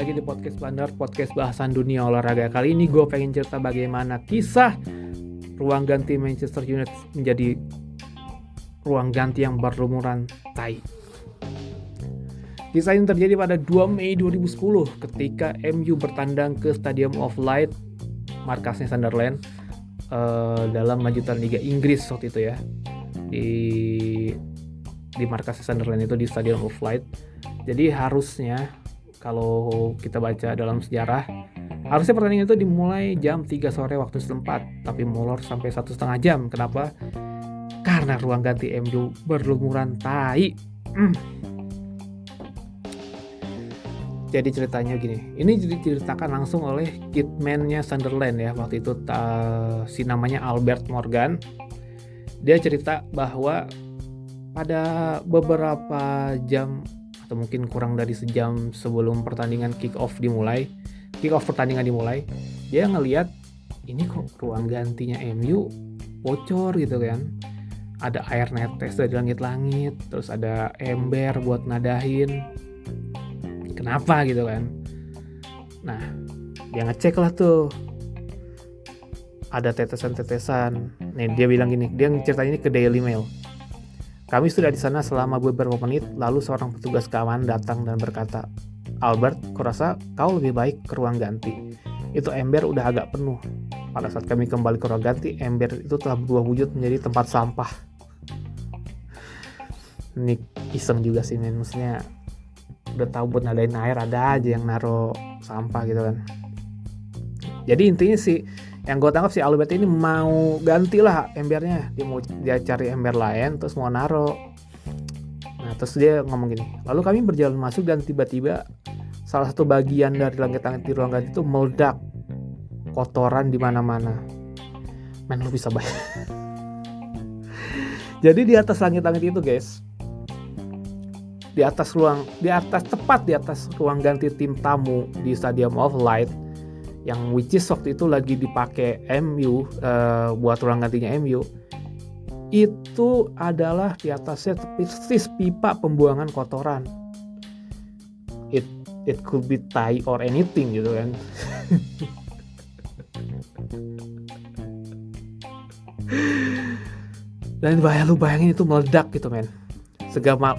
lagi di Podcast Bandar, podcast bahasan dunia olahraga. Kali ini gue pengen cerita bagaimana kisah ruang ganti Manchester United menjadi ruang ganti yang berlumuran tai. Kisah ini terjadi pada 2 Mei 2010 ketika MU bertandang ke Stadium of Light, markasnya Sunderland, dalam lanjutan Liga Inggris waktu itu ya. Di markasnya Sunderland itu di Stadium of Light. Jadi harusnya kalau kita baca dalam sejarah, harusnya pertandingan itu dimulai jam 3 sore waktu setempat, tapi molor sampai 1,5 jam. Kenapa? Karena ruang ganti MU berlumuran tai. Jadi ceritanya gini, ini diceritakan langsung oleh kitman-nya Sunderland ya, waktu itu si namanya Albert Morgan. Dia cerita bahwa pada beberapa jam atau mungkin kurang dari sejam sebelum pertandingan kick off pertandingan dimulai, dia ngelihat ini kok ruang gantinya MU bocor gitu kan. Ada air netes dari langit-langit, terus ada ember buat nadahin. Kenapa gitu kan? Nah, dia ngecek lah tuh. Ada tetesan-tetesan. Nih dia bilang gini, dia ceritanya ini ke Daily Mail. Kami sudah di sana selama beberapa menit, lalu seorang petugas keamanan datang dan berkata, Albert, kurasa kau lebih baik ke ruang ganti. Itu ember udah agak penuh. Pada saat kami kembali ke ruang ganti, ember itu telah berubah wujud menjadi tempat sampah. Ini iseng juga sih men, maksudnya udah tahu buat nadain air, ada aja yang naro sampah gitu kan. Jadi intinya sih, yang gue tangkap si Albert ini mau gantilah embernya, dia cari ember lain terus mau naro. Nah terus dia ngomong gini, lalu kami berjalan masuk dan tiba-tiba salah satu bagian dari langit-langit di ruang ganti itu meledak, kotoran di mana-mana. Men lu bisa bayang. Jadi di atas langit-langit itu guys, tepat di atas ruang ganti tim tamu di Stadium of Light, yang which is waktu itu lagi dipakai MU buat ruang gantinya MU, itu adalah di atasnya persis pipa pembuangan kotoran. It could be tai or anything gitu kan. Dan lu bayangin itu meledak gitu men.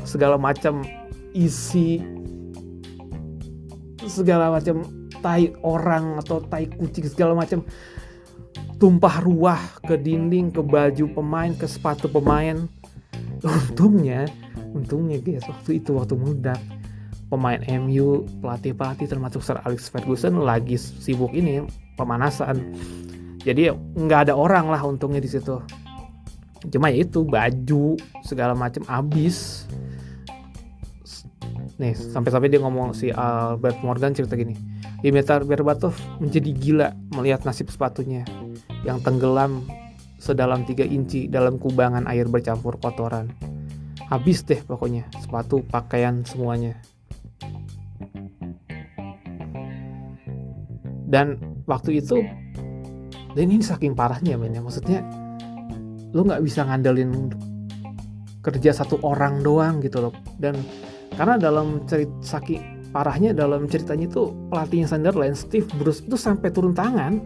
Segala macam isi, segala macam tai orang atau tai kucing, segala macam tumpah ruah ke dinding, ke baju pemain, ke sepatu pemain. Untungnya guys, waktu meledak, pemain MU, pelatih termasuk Sir Alex Ferguson lagi sibuk ini pemanasan. Jadi nggak ada orang lah untungnya di situ. Cuma ya itu baju segala macam habis. Nih sampai dia ngomong, si Albert Morgan cerita gini, Dimitar Berbatov menjadi gila melihat nasib sepatunya yang tenggelam sedalam 3 inci dalam kubangan air bercampur kotoran. Habis deh pokoknya, sepatu, pakaian, semuanya. Dan waktu itu, dan ini saking parahnya men ya, maksudnya lu gak bisa ngandelin kerja satu orang doang gitu loh. Dan karena dalam saking parahnya dalam ceritanya itu, pelatihnya Sunderland, Steve Bruce itu sampai turun tangan,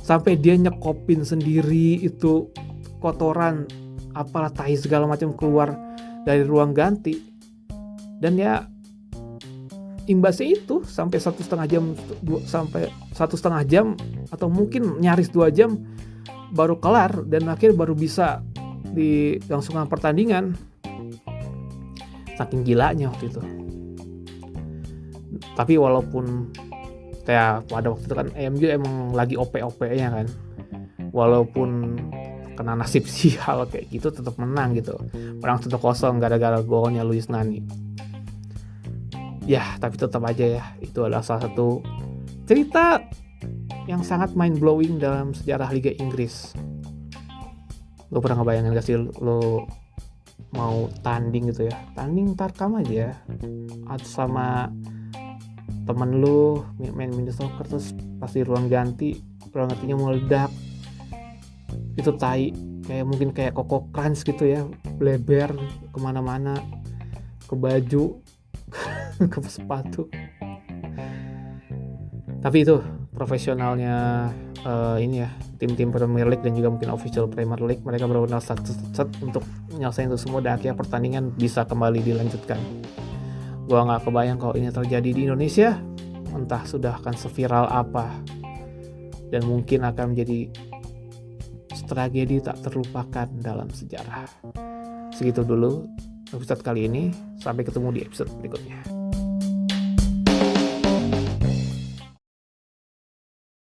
sampai dia nyekopin sendiri itu kotoran, apalah tai segala macam keluar dari ruang ganti. Dan ya imbasnya itu sampai 1,5 jam atau mungkin nyaris 2 jam baru kelar, dan akhirnya baru bisa dilangsungkan pertandingan. Saking gilanya waktu itu. Tapi walaupun ya pada waktu itu kan MU emang lagi OP-OP-nya kan, walaupun kena nasib sial kayak gitu tetap menang gitu, menang 1-0 gara-gara golnya Luis Nani. Ya tapi tetap aja ya, itu adalah salah satu cerita yang sangat mind blowing dalam sejarah Liga Inggris. Lo pernah ngebayangin gak sih lo mau tanding gitu ya, tanding tarkam aja atau sama temen lu main mini soccer, terus pasti ruang gantinya meledak, itu tai, mungkin kayak Coco Crunch gitu ya, bleber kemana-mana, ke baju ke sepatu. Tapi itu profesionalnya ini ya, tim-tim Premier League dan juga mungkin official Premier League, mereka benar-benar set untuk menyelesaikan itu semua dan akhirnya pertandingan bisa kembali dilanjutkan. Gua nggak kebayang kalau ini terjadi di Indonesia, entah sudah akan seviral apa dan mungkin akan menjadi tragedi tak terlupakan dalam sejarah. Segitu dulu episode kali ini, sampai ketemu di episode berikutnya.